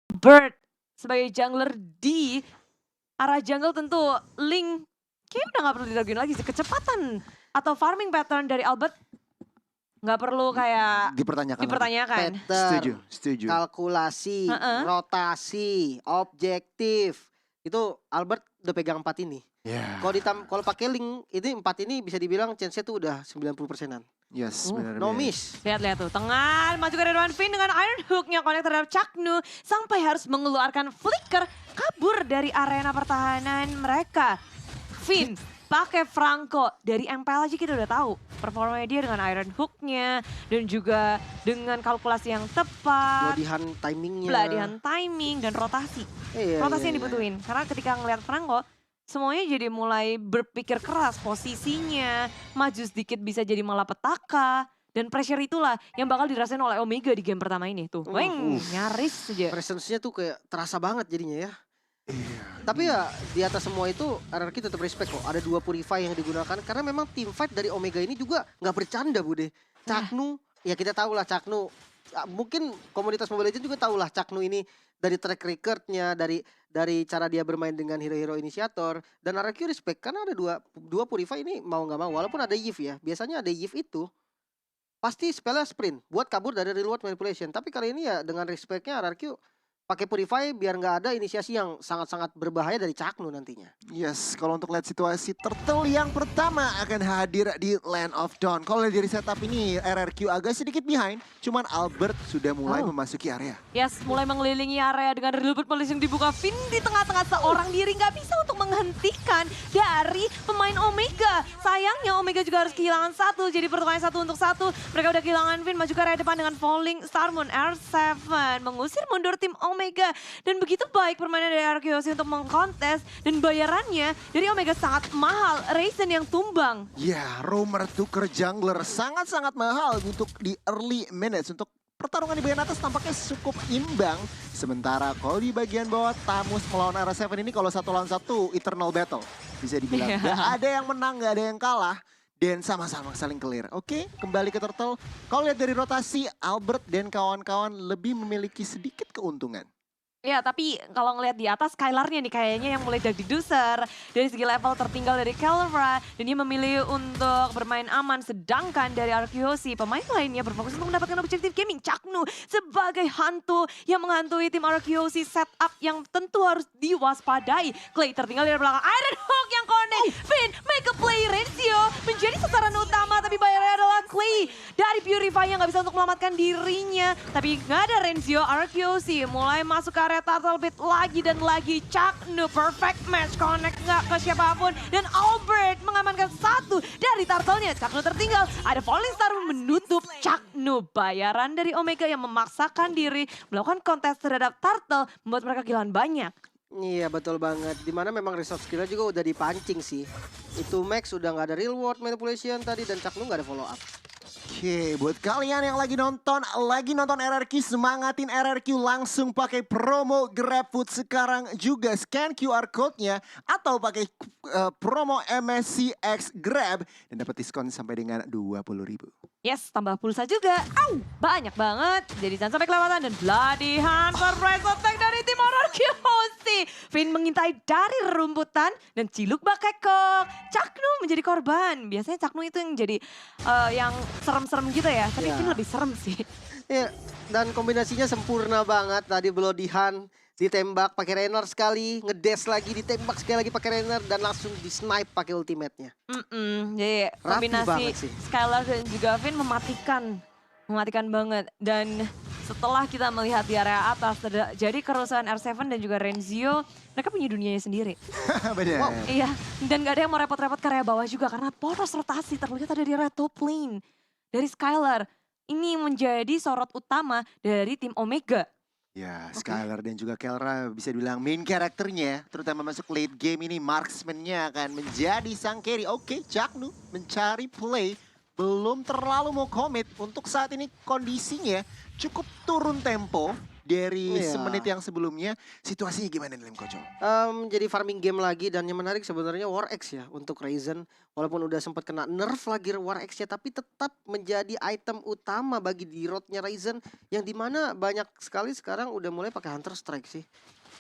Bird sebagai jungler di arah jungle tentu Link kayaknya udah gak perlu diraguin lagi sih. Kecepatan atau farming pattern dari Albert nggak perlu kayak dipertanyakan. Setuju. Kalkulasi, rotasi, objektif. Itu Albert udah pegang 4 ini. Yeah. Kalau pakai Link, ini 4 ini bisa dibilang chance-nya tuh udah 90%-an. Yes, benar. No miss. Lihat tuh, tengah maju ke Ridwan Fin dengan Iron Hook-nya connect terhadap Chaknu sampai harus mengeluarkan flicker kabur dari arena pertahanan mereka. Fin pakai Franco dari MPL aja kita udah tahu performanya dia dengan Iron Hook-nya dan juga dengan kalkulasi yang tepat. Bloodihan timingnya. Bloodihan timing dan rotasi. Rotasi yang dibutuhin karena ketika ngelihat Franco semuanya jadi mulai berpikir keras posisinya, maju sedikit bisa jadi malapetaka. Dan pressure itulah yang bakal dirasain oleh Omega di game pertama ini tuh. Nyaris aja. Presence-nya tuh kayak terasa banget jadinya ya. Tapi ya di atas semua itu RRQ tetap respect kok. Ada 2 Purify yang digunakan karena memang team fight dari Omega ini juga nggak bercanda Bude. Chaknu, ya kita tahu lah Chaknu. Mungkin komunitas Mobile Legends juga tahu lah Chaknu ini dari track record-nya, dari cara dia bermain dengan hero-hero inisiator. Dan RRQ respect karena ada dua Purify ini mau nggak mau. Walaupun ada Yves ya, biasanya ada Yves itu pasti spellnya sprint buat kabur dari reward manipulation. Tapi kali ini ya dengan respect-nya RRQ pakai Purify biar nggak ada inisiasi yang sangat-sangat berbahaya dari Chaknu nantinya. Yes, kalau untuk lihat situasi Turtle yang pertama akan hadir di Land of Dawn. Kalau dari setup ini RRQ agak sedikit behind, cuman Albert sudah mulai memasuki area. Yes, mulai mengelilingi area dengan Rilbert Police yang dibuka. Fin di tengah-tengah seorang diri nggak bisa untuk menghentikan dari pemain Omega. Sayangnya Omega juga harus kehilangan satu, jadi pertukaran 1 untuk 1. Mereka udah kehilangan Fin, maju ke area depan dengan Falling Star Moon R7. Mengusir mundur tim Omega. Dan begitu baik permainan dari Arkeosi untuk mengkontes. Dan bayarannya dari Omega sangat mahal. Raisin yang tumbang. Ya, Roamer tuker jungler sangat-sangat mahal untuk di early minutes. Untuk pertarungan di bagian atas tampaknya cukup imbang. Sementara kalau di bagian bawah Tamus melawan R7 ini kalau 1 lawan 1 eternal battle. Bisa dibilang gak ada yang menang, gak ada yang kalah. Dan sama-sama saling clear. Oke, kembali ke Turtle. Kalau lihat dari rotasi, Albert dan kawan-kawan lebih memiliki sedikit keuntungan. Ya, tapi kalau ngelihat di atas Skylar-nya nih kayaknya yang mulai jadi doser. Dari segi level tertinggal dari Kelra. Dan dia memilih untuk bermain aman. Sedangkan dari Arkeosi, pemain lainnya berfokus untuk mendapatkan objektif gaming. Chaknu sebagai hantu yang menghantui tim Arkeosi setup yang tentu harus diwaspadai. Clay tertinggal dari belakang. Iron Hook yang connect. Fin make a play. Renzio menjadi sasaran utama. Tapi bayarnya adalah Clay. Dari Purify yang gak bisa untuk menyelamatkan dirinya. Tapi gak ada Renzio. Arkeosi mulai masuk ke area Turtle Pit lagi dan lagi. Chaknu perfect match, connect nggak ke siapapun. Dan Albert mengamankan 1 dari Turtle-nya. Chaknu tertinggal, ada Falling Star menutup Chaknu. Bayaran dari Omega yang memaksakan diri melakukan kontes terhadap Turtle membuat mereka kehilangan banyak. Iya betul banget, dimana memang resource skill juga udah dipancing sih. Itu Max udah nggak ada real world manipulation tadi dan Chaknu nggak ada follow up. Oke, buat kalian yang lagi nonton RRQ, semangatin RRQ langsung pakai promo GrabFood sekarang juga. Scan QR code-nya atau pakai promo MSC X Grab dan dapat diskon sampai dengan 20.000. Yes, tambah pulsa juga. Banyak banget. Jadi jangan sampai kelewatan. Dan Bloody Hand surprise attack dari tim Arkeosi. Fin mengintai dari rumputan dan Ciluk Bakekok. Chaknu menjadi korban. Biasanya Chaknu itu yang jadi yang serem-serem gitu ya. Tapi Fin lebih serem sih. Iya, dan kombinasinya sempurna banget. Tadi Bloody Hand ditembak pakai Rainer sekali, ngedes lagi, ditembak sekali lagi pakai Rainer dan langsung di-snipe pakai ultimate-nya. Jadi kombinasi Skylar dan juga Fin mematikan banget. Dan setelah kita melihat di area atas jadi kerusuhan R7 dan juga Renzio, mereka punya dunianya sendiri. Bener. Wow, iya, dan gak ada yang mau repot-repot ke area bawah juga karena poros rotasi terlihat ada di area top lane dari Skylar. Ini menjadi sorot utama dari tim Omega. Ya, Skylar dan juga Kelra bisa dibilang main karakternya, terutama masuk late game ini marksman-nya akan menjadi sang carry. Oke, Chaknu mencari play, belum terlalu mau commit. Untuk saat ini kondisinya cukup turun tempo dari Iya. semenit yang sebelumnya. Situasinya gimana nih Lim Kocok? Jadi farming game lagi dan yang menarik sebenarnya War X ya untuk Ryzen. Walaupun udah sempat kena nerf lagi War X-nya, tapi tetap menjadi item utama bagi di roadnya Ryzen, yang dimana banyak sekali sekarang udah mulai pakai Hunter Strike sih.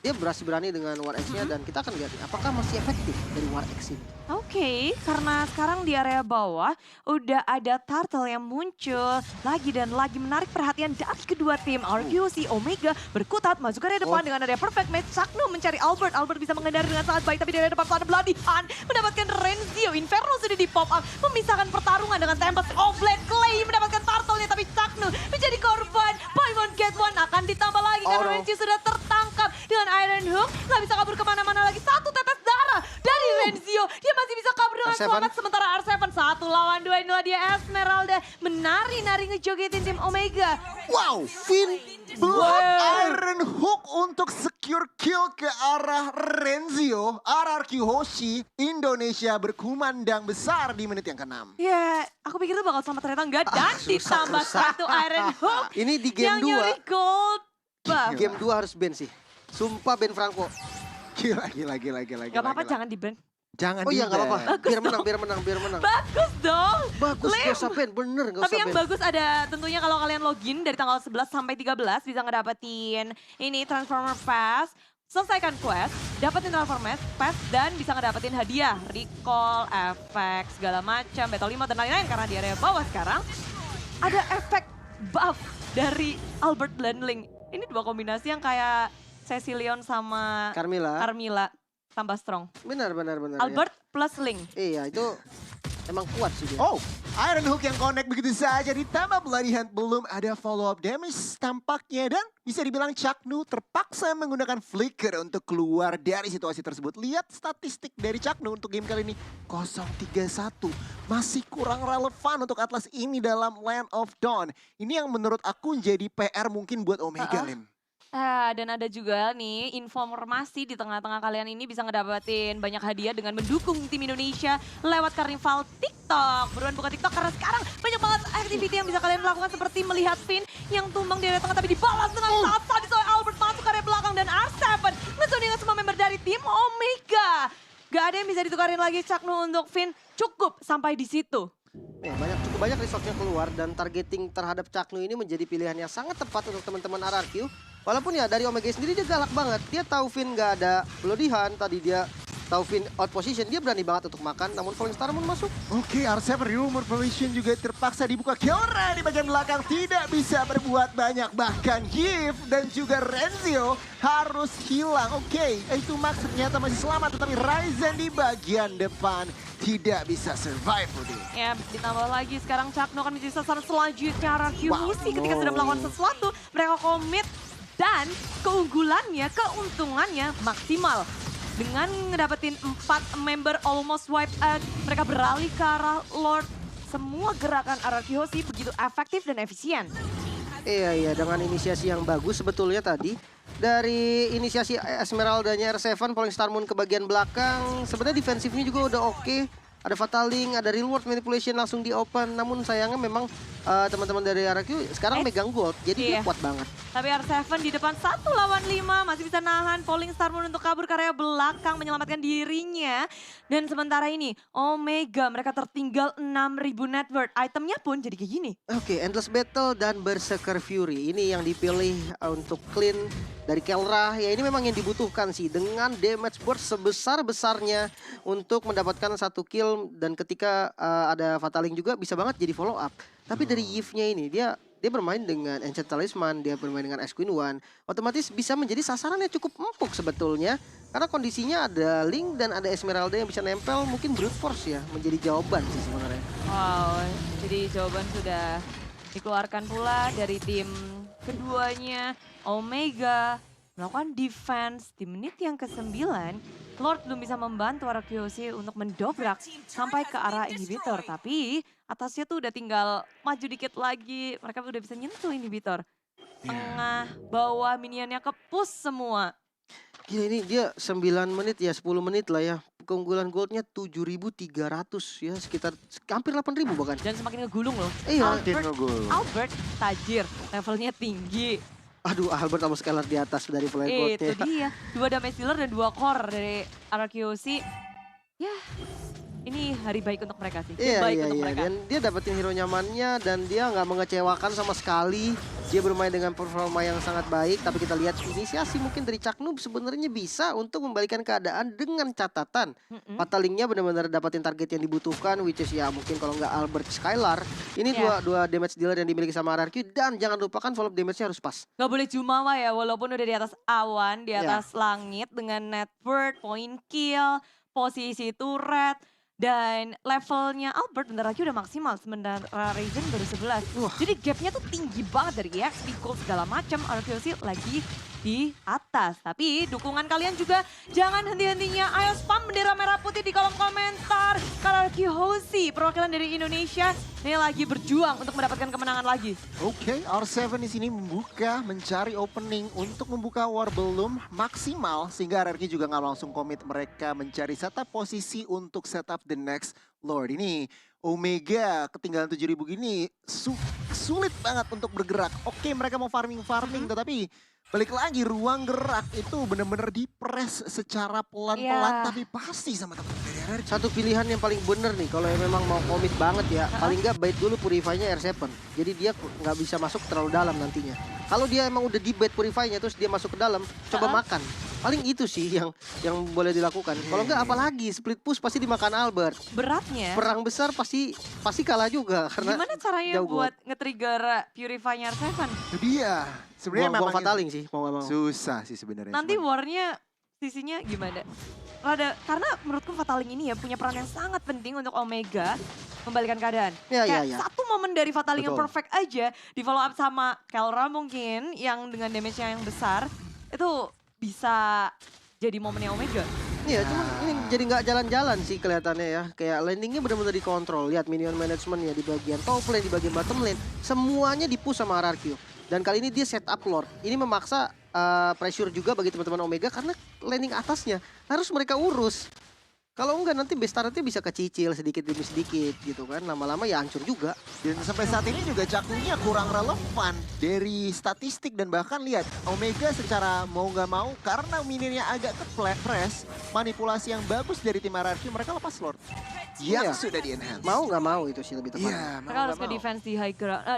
Dia berani dengan War X-nya dan kita akan lihat apakah masih efektif dari War X ini. Oke, karena sekarang di area bawah udah ada turtle yang muncul lagi dan lagi menarik perhatian dari kedua tim. RQC Omega berkutat masuk ke area depan dengan ada perfect match. Chaknu mencari Albert. Albert bisa menghindari dengan sangat baik, tapi di area depan ada Bloody Hand mendapatkan Renzio. Inferno sudah di pop up memisahkan pertarungan dengan Tempest of Blade. Clay mendapatkan turtle-nya, tapi Chaknu menjadi korban. Paimon Get One akan ditambah lagi karena Renzio sudah tertangkap dengan Iron Hook. Nggak bisa kabur kemana-mana lagi. Satu tetes darah dari Renzio. Dia masih bisa kabur dengan R7. selamat. Sementara R7 1 lawan 2. Inilah dia Esmeralda menari-nari ngejogetin tim Omega. Wow, Finn block Iron Hook untuk secure kill ke arah Renzio. RRQ Hoshi Indonesia berkumandang besar di menit yang ke-6. Ya, aku pikir itu bakal selamat, ternyata enggak. Dan susah, ditambah susah. satu Iron Hook Ini di yang game 2, nyuri gold buff. game 2 harus ban sih. Sumpah ban Franco. Gila. Gak apa-apa, jangan di-ban. Jangan Oh iya nggak di-ban. apa-apa. Biar menang. Bagus dong. Bagus Lim. gak usah ban, bener gak Tapi usah yang ban. bagus ada tentunya kalau kalian login dari tanggal 11 sampai 13 bisa ngedapetin ini Transformer Pass. Selesaikan quest, dapetin Transformer Pass dan bisa ngedapetin hadiah, recall, efek, segala macam, battle 5 dan lain-lain. Karena di area bawah sekarang ada efek buff dari Albert Blandling. Ini dua kombinasi yang kayak Cecilion sama Carmilla tambah strong. Benar. Albert plus Link. Iya itu emang kuat sih dia. Oh, Iron Hook yang connect begitu saja ditambah Bloody Hand, belum ada follow up damage tampaknya, dan bisa dibilang Chaknu terpaksa menggunakan flicker untuk keluar dari situasi tersebut. Lihat statistik dari Chaknu untuk game kali ini 0-3-1, masih kurang relevan untuk Atlas ini dalam Land of Dawn. Ini yang menurut aku jadi PR mungkin buat Omega, Lim. Dan ada juga nih informasi di tengah-tengah kalian ini bisa ngedapetin banyak hadiah dengan mendukung tim Indonesia lewat Karnival TikTok. Buruan buka TikTok karena sekarang banyak banget activity yang bisa kalian lakukan, seperti melihat Finn yang tumbang di area tengah tapi dibalas dengan sangat sadis oleh Albert masuk ke area belakang, dan R7 ngezoningan semua member dari tim Omega. Gak ada yang bisa ditukarin lagi Chaknu untuk Finn, cukup sampai di situ. Cukup banyak resource-nya keluar dan targeting terhadap Chaknu ini menjadi pilihan yang sangat tepat untuk teman-teman RRQ. Walaupun ya dari Omega sendiri dia galak banget. Dia tahu Finn gak ada Bloody Hand, tadi dia tahu Finn out position, dia berani banget untuk makan, namun Falling Star Moon masuk. Oke, R7 Rumor Position juga terpaksa dibuka. Kiora di bagian belakang tidak bisa berbuat banyak. Bahkan Giv dan juga Renzio harus hilang. Oke, itu Max ternyata masih selamat, tetapi Ryzen di bagian depan tidak bisa survive, Budi. Ya, ditambah lagi sekarang Chaknu akan menjadi sasaran selanjutnya RRQ Musi ketika sudah melakukan sesuatu. Mereka komit dan keunggulannya, keuntungannya maksimal. Dengan ngedapetin 4 member almost wipe out, mereka beralih ke arah Lord. Semua gerakan RRQ Hoshi begitu efektif dan efisien. Iya, dengan inisiasi yang bagus sebetulnya tadi. Dari inisiasi Esmeraldanya R7, Falling Star Moon ke bagian belakang. Sebenarnya defensifnya juga udah oke. Ada Fataling, ada Real World Manipulation langsung di open. Namun sayangnya memang teman-teman dari RRQ sekarang megang gold. Jadi dia kuat banget. Tapi R7 di depan 1 lawan 5 masih bisa nahan Falling Star Moon untuk kabur ke area belakang menyelamatkan dirinya. Dan sementara ini Omega mereka tertinggal 6.000 net worth. Itemnya pun jadi kayak gini. Oke, Endless Battle dan Berserker Fury. Ini yang dipilih untuk clean dari Kelra. Ya ini memang yang dibutuhkan sih. Dengan damage burst sebesar-besarnya untuk mendapatkan 1 kill. Dan ketika ada Fataling juga bisa banget jadi follow up. Tapi dari Yves-nya ini dia bermain dengan Ancient Talisman, dia bermain dengan Ice Queen One. Otomatis bisa menjadi sasaran yang cukup empuk sebetulnya. Karena kondisinya ada Link dan ada Esmeralda yang bisa nempel. Mungkin Brute Force ya menjadi jawaban sih sebenarnya. Wow, jadi jawaban sudah dikeluarkan pula dari tim keduanya. Omega melakukan defense di menit yang ke-9. Lord belum bisa membantu RRQ Hoshi untuk mendobrak sampai ke arah inhibitor. Tapi atasnya tuh udah tinggal maju dikit lagi. Mereka udah bisa nyentuh inhibitor. Tengah, bawah, minionnya ke-push semua. Gila ini dia 9 menit ya, 10 menit lah ya. Keunggulan goldnya 7.300 ya, sekitar hampir 8.000 bahkan. Dan semakin ngegulung loh. Iya. Albert tajir, levelnya tinggi. Aduh, Albert sama Skylar di atas dari Itu flyboardnya. dia, 2 damage dealer dan 2 core dari RRQC. Ya, ini hari baik untuk mereka sih. Game Iya, baik iya, untuk iya. mereka. Dan dia dapetin hero nyamannya dan dia nggak mengecewakan sama sekali. Dia bermain dengan performa yang sangat baik. Tapi kita lihat inisiasi mungkin dari Caknub sebenarnya bisa untuk membalikan keadaan dengan catatan. Mm-mm. Patalingnya benar-benar dapetin target yang dibutuhkan, which is ya mungkin kalau nggak Albert Skylar. Ini Yeah. dua damage dealer yang dimiliki sama RRQ. Dan jangan lupakan follow up damage-nya harus pas. Gak boleh jumawa ya, walaupun udah di atas awan, di Ya. atas langit dengan net worth, point kill, posisi turret, dan levelnya Albert bentar lagi udah maksimal, sementara Raizen baru 11. Wah. Jadi gapnya tuh tinggi banget dari EXP, gold segala macam, RQC lagi di atas. Tapi dukungan kalian juga jangan henti-hentinya. Ayo spam bendera merah putih di kolom komentar. Karena QHOSI, perwakilan dari Indonesia, ini lagi berjuang untuk mendapatkan kemenangan lagi. Oke, R7 di sini mencari opening untuk membuka war belum maksimal sehingga RRQ juga nggak langsung komit mereka mencari setup posisi untuk setup the next Lord. Ini Omega ketinggalan 7.000 gini sulit banget untuk bergerak. Oke, mereka mau farming tetapi balik lagi ruang gerak itu benar-benar dipres secara pelan-pelan Iya. tapi pasti sama teman-teman dari RRQ. Satu pilihan yang paling bener nih kalau memang mau komit banget ya. Paling nggak bait dulu Purify-nya R7. Jadi dia nggak bisa masuk terlalu dalam nantinya. Kalau dia emang udah di bait Purify-nya terus dia masuk ke dalam, coba makan. Paling itu sih yang boleh dilakukan. Kalau nggak apalagi split push pasti dimakan Albert. Beratnya. Perang besar pasti kalah juga karena Gimana caranya jauh buat nge-trigger Purify-nya R7? Itu dia. Sebenarnya buang memang Fataling sih mau nggak mau. susah sih sebenarnya. Nanti cuman- war-nya sisinya gimana? Karena menurutku Fataling ini ya punya peran yang sangat penting untuk Omega membalikan keadaan. Ya, Kayak ya, ya. satu momen dari Fataling yang Betul. perfect aja di follow up sama Kelra mungkin yang dengan damage-nya yang besar itu bisa jadi momennya Omega. Iya, cuman ini jadi nggak jalan-jalan sih kelihatannya ya. Kayak landingnya benar-benar dikontrol. Lihat minion management ya di bagian top lane, di bagian bottom lane. Semuanya di-push sama RRQ. Dan kali ini dia set up Lord. Ini memaksa pressure juga bagi teman-teman Omega karena landing atasnya harus mereka urus. Kalau enggak nanti base turretnya bisa kecicil sedikit demi sedikit gitu kan. Lama-lama ya hancur juga. Dan sampai saat ini juga Caknunya kurang relevan dari statistik dan bahkan lihat Omega secara mau nggak mau karena minionnya agak ke press, manipulasi yang bagus dari tim RRQ mereka lepas Lord. Yang Iya. sudah di enhance. Mau nggak mau itu sih lebih tepatnya. Iya, mau Mereka harus nggak mau. nge-defense di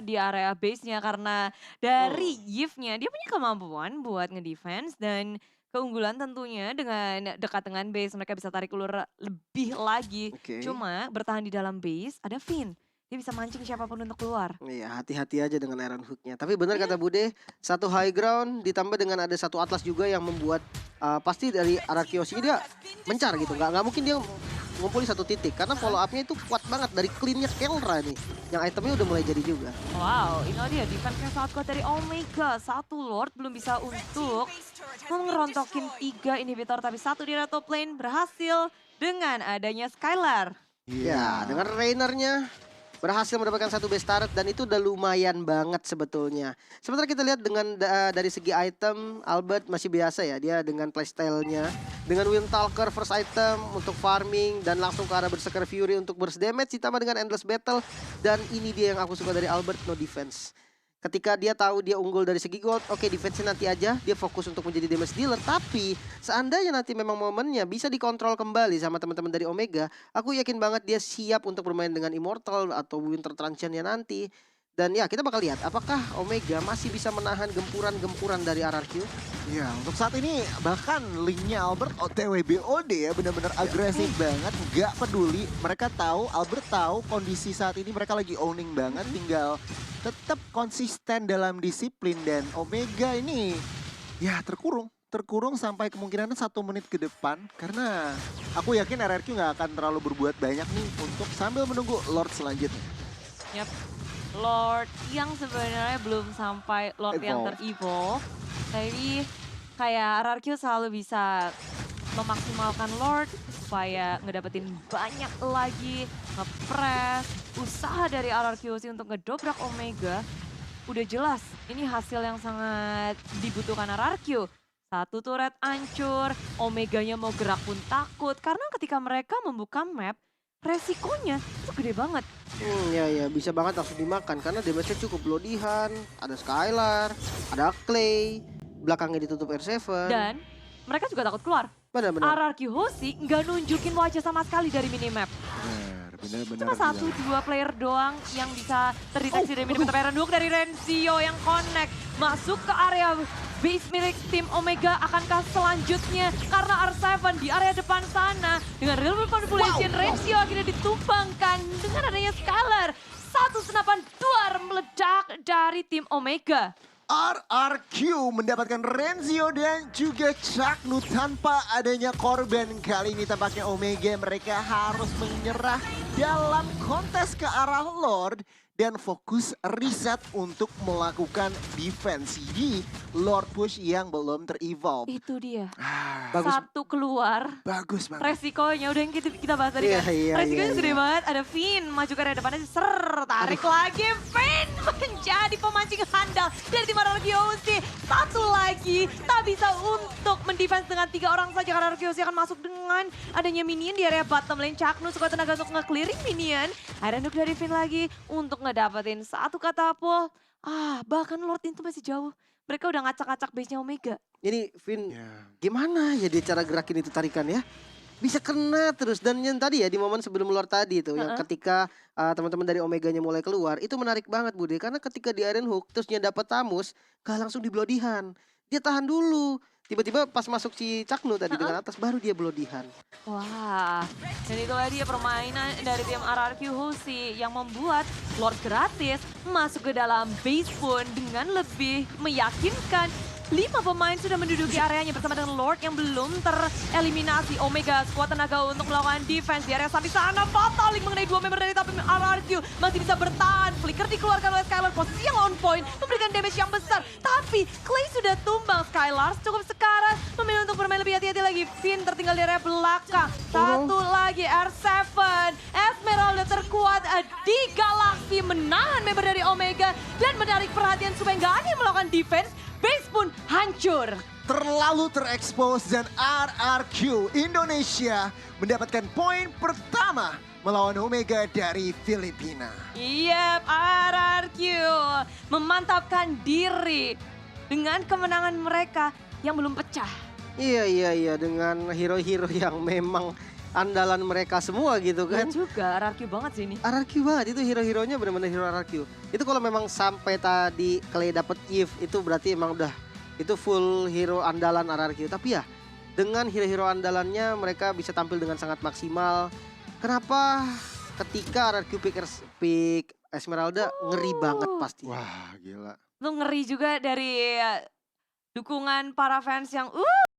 di area base-nya karena dari Yves-nya dia punya kemampuan buat nge-defense dan keunggulan tentunya dengan dekat dengan base mereka bisa tarik ulur lebih lagi. Oke. Cuma bertahan di dalam base ada Finn. Dia bisa mancing siapapun untuk keluar. Iya, hati-hati aja dengan Iron Hook-nya. Tapi benar kata Bude, satu high ground ditambah dengan ada satu Atlas juga yang membuat pasti dari RRQ dia mencar gitu. Nggak mungkin dia ngumpulin satu titik karena follow up-nya itu kuat banget dari clean-nya Kelra nih. Yang itemnya udah mulai jadi juga. Wow, ini dia defense-nya sangat kuat dari Omega. Satu Lord belum bisa untuk mengerontokin 3 inhibitor. Tapi satu di top lane berhasil dengan adanya Skylar. Ya, dengan Rainernya berhasil mendapatkan satu base turret dan itu udah lumayan banget sebetulnya. Sementara kita lihat dengan dari segi item, Albert masih biasa ya. Dia dengan playstyle-nya, dengan Windtalker first item untuk farming dan langsung ke arah Berserker Fury untuk burst damage ditambah dengan Endless Battle. Dan ini dia yang aku suka dari Albert, no defense. Ketika dia tahu dia unggul dari segi gold, oke defense-nya nanti aja, dia fokus untuk menjadi damage dealer. Tapi seandainya nanti memang momennya bisa dikontrol kembali sama teman-teman dari Omega, aku yakin banget dia siap untuk bermain dengan Immortal atau Winter Truncheon-nya nanti. Dan ya kita bakal lihat apakah Omega masih bisa menahan gempuran-gempuran dari RRQ. Ya, untuk saat ini bahkan linknya Albert OTW BOD ya benar-benar agresif banget, nggak peduli. Mereka tahu, Albert tahu kondisi saat ini mereka lagi owning banget, tinggal tetap konsisten dalam disiplin dan Omega ini ya terkurung sampai kemungkinan 1 menit ke depan karena aku yakin RRQ nggak akan terlalu berbuat banyak nih untuk sambil menunggu Lord selanjutnya. Yap. Lord yang sebenarnya belum sampai Lord yang Evolve. ter-evolve. Tapi kayak RRQ selalu bisa memaksimalkan Lord supaya ngedapetin banyak lagi nge-press. Usaha dari RRQ sih untuk ngedobrak Omega udah jelas ini hasil yang sangat dibutuhkan RRQ. Satu turret hancur, Omeganya mau gerak pun takut karena ketika mereka membuka map resikonya itu gede banget. Ya bisa banget langsung dimakan karena damage-nya cukup Blodihan, ada Skylar, ada Clay, belakangnya ditutup R7. Dan mereka juga takut keluar. Benar-benar. RRQ Hoshi nggak nunjukin wajah sama sekali dari minimap. Benar-benar. Cuma 1-2 player doang yang bisa terdeteksi dari minimap. Tapi Randuk dari Renzio yang connect masuk ke area base milik tim Omega. Akankah selanjutnya karena R7 di area depan sana dengan real manipulation Renzio akhirnya ditumbangkan dengan adanya Skylar. Satu senapan duar meledak dari tim Omega. RRQ mendapatkan Renzio dan juga Chaknu tanpa adanya korban. Kali ini tampaknya Omega mereka harus menyerah dalam kontes ke arah Lord dan fokus riset untuk melakukan defense di Lord push yang belum ter-evolve. Itu dia. Bagus. Satu keluar. Bagus banget. Resikonya udah yang kita bahas tadi Iya, kan. iya, Resikonya iya, gede iya. banget. Ada Finn maju ke area depannya tarik lagi. Finn menjadi pemancing handal dari tim RRQ Hoshi. Satu lagi tak bisa untuk mendefense dengan 3 orang saja karena RRQ Hoshi akan masuk dengan adanya minion di area bottom lane. Chaknu sekuat tenaga untuk nge-clearing minion. Ada nuk dari Finn lagi untuk ngedapetin satu katapult. Bahkan Lord itu masih jauh. Mereka udah ngacak-ngacak base-nya Omega. Ini Vin, gimana ya dia cara gerakin itu tarikan ya? Bisa kena terus. Dan yang tadi ya di momen sebelum Lord tadi itu. Yang ketika teman-teman dari Omeganya mulai keluar. Itu menarik banget Bude. Karena ketika di Iron Hook terusnya dapat Tamus. Gak langsung di Blodihan. Dia tahan dulu. Tiba-tiba pas masuk si Chaknu tadi dengan atas baru dia Blodihan. Wah, dan itulah dia permainan dari tim RRQ Hoshi yang membuat Lord gratis masuk ke dalam base pun dengan lebih meyakinkan. 5 pemain sudah menduduki areanya bersama dengan Lord yang belum tereliminasi. Omega sekuat tenaga untuk melakukan defense di area samping sana. Fataling mengenai 2 member dari tim RRQ. Masih bisa bertahan. Flicker dikeluarkan oleh Skylar. Posisi yang on point. Memberikan damage yang besar. Tapi Clay sudah tumbang. Skylar cukup sekarang memilih untuk bermain lebih hati-hati lagi. Finn tertinggal di area belakang. Satu lagi R7. Esmeralda terkuat di galaksi. Menahan member dari Omega. Dan menarik perhatian supaya nggak ada yang melakukan defense. Base pun hancur. Terlalu terekspos dan RRQ Indonesia mendapatkan poin pertama melawan Omega dari Filipina. Yep, RRQ memantapkan diri dengan kemenangan mereka yang belum pecah. Iya dengan hero-hero yang memang andalan mereka semua gitu kan. Iya juga, RRQ banget sih ini. RRQ banget itu hero-heronya benar-benar hero RRQ. Itu kalau memang sampai tadi Clay dapet Eve itu berarti emang udah itu full hero andalan RRQ. Tapi ya dengan hero-hero andalannya mereka bisa tampil dengan sangat maksimal. Kenapa ketika RRQ pick Esmeralda ngeri banget pasti. Wah gila. Itu ngeri juga dari dukungan para fans yang